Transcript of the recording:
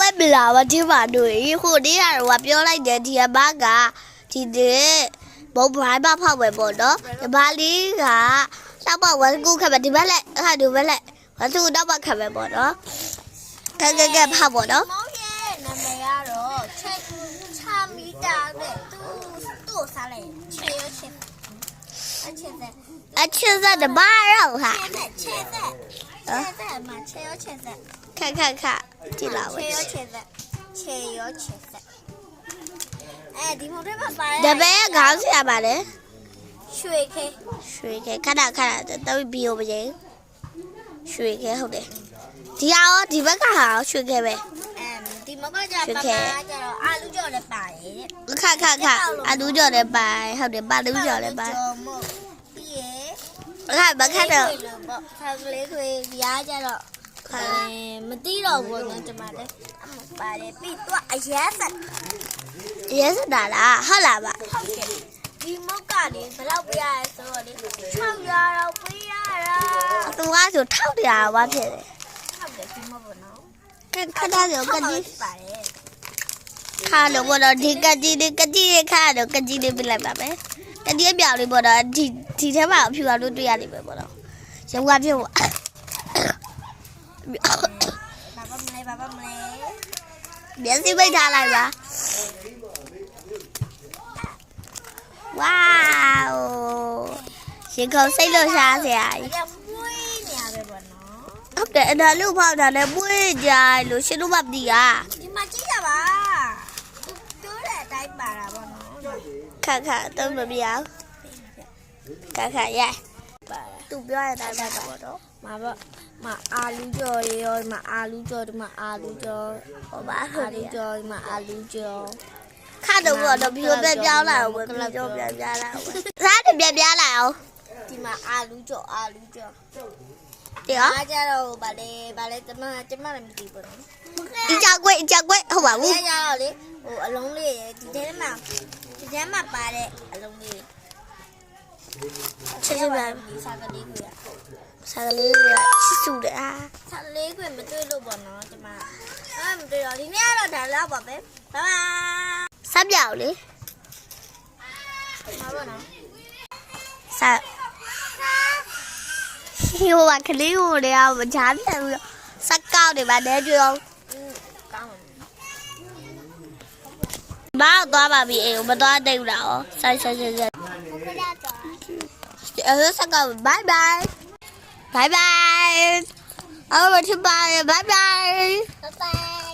လိုက်ပြီလားမသိပါဘူးဟိုနေ့ကတော့ပြောလိုက်တယ်ဒီအမကဒီနေ့ဘုံဘိုင်းမဖောက်ပဲပေါ့နော်ဒီမလေးကတော့ဝတ်ကူခက်ပဲဒီဘက်လက်အဲ့ဒီဘက်လက်ဝတ်ကူတော့မခက်ပဲပေါ့နော်ကဲဖောက်ပေါ့နော်မောင်ရဲ့နာမည်ကတော့ချက်ချမီတာတဲ့သူ့စားလိုက်ချေရချစ်အချစ်စတဲ့ဘာရောဟာချေမှာချေရချစ်ခက်ကြည့်လာပါချေရချစ်ဒီမိုတွေမှာပါတယ်တပည့်ခေါင်းဆရာပါလေရွှေခဲခဏတော့ဘီယိုပါရင်ရွှေခဲဟုတ်တယ်ဒီရောဒီဘက်ကဟာရွှေခဲပဲဒီမကကြပါပါကြတော့အာလူကြော်လည်းပါတယ်ခအာလူကြော်လည်းပါဟုတ်တယ်ပါလူကြော်လည်းပါပြီးရဘခတော့ခါကလေးခွေရားကြတော့မသိတော့ဘူးနော်ကျမလည်းပါတယ်ပြီးတော့အရက်ဆက်တာလားဟုတ်လားပါဒီမကလေဘယ်လောက်ပြရလဲဆိုတော့လေ600တော့ပြရတာသူကဆို1100ဘာဖြစ်လဲဟုတ်တယ်ဒီမပေါ့နော်ခဏတော့ကတိပါတယ်ခါလို့ပေါ့တော့ဒီကတိခါတော့ကတိလေးပြလိုက်ပါမယ်ကတိအပြောင်လေးပေါ့တော့ဒီထဲမှာအဖြူအောင်လို့တွေ့ရလိမ့်မယ်ပေါ့တော့ရုပ်ကပြုတ်ဘာမလဲမျက်စိပိတ်ထားလိုက်ပါဝေါရှင်ခုံစိတ်လို့ရှားစရာကြီးမွေးနေရပဲပေါ့နော်ဟုတ်တယ်အဲ့ဒါလူဖောက်တာလည်းမွေးကြလို့ရှင်တို့မသိတာဒီမှာကြည့်ရပါတိုးတဲ့အတိုင်းပါတာပေါ့နော်ခတော့မပြအောင်ခရိုက်သူပြောရတဲ့အတိုင်းပါတော့မှာပေါ့မှာအာလူကြော်ရောမှာအာလူကြော်ဒီမှာအာလူကြော်ဟောပါအာလူကြော်ဒီမှာအာလူကြော်ခတော့ဘီယိုပြောင်းလာအောင်ပဲဘီယိုပြောင်းလာအောင်စားတယ်ပြောင်းလာအောင်ဒီမှာအာလူကြော်တရားကြတော့ဗာလေကျမလည်းမသိဘူးနော်အကြကွက်ဟုတ်ပါဘူးကြတော့လေဟိုအလုံးလေးဒီထဲမှာပါတဲ့အလုံးလေးချစ်ပါစားကလေးကိုချစ်စုတယ်စားလေးကိုမတွေ့လို့ပေါ့နော်ကျမမတွေ့တော့ဒီနေ့ကတော့ဒါလောက်ပါပဲဘာစပ်ပြောက်လေမှာပေါ့နော်စပ်ဟိုကကလေးကိုလည်းမချားပြန်ပြီးစက်ကောက်တွေပါနေကြအောင်ကောင်းဘာသွားပါပြီအိမ်မသွားတိတ်ဘူးလားဆက်ဟုတ်ကဲ့တော့အဲ့စက်ကောက်ဘိုင်အားမချပါဘိုင်拜拜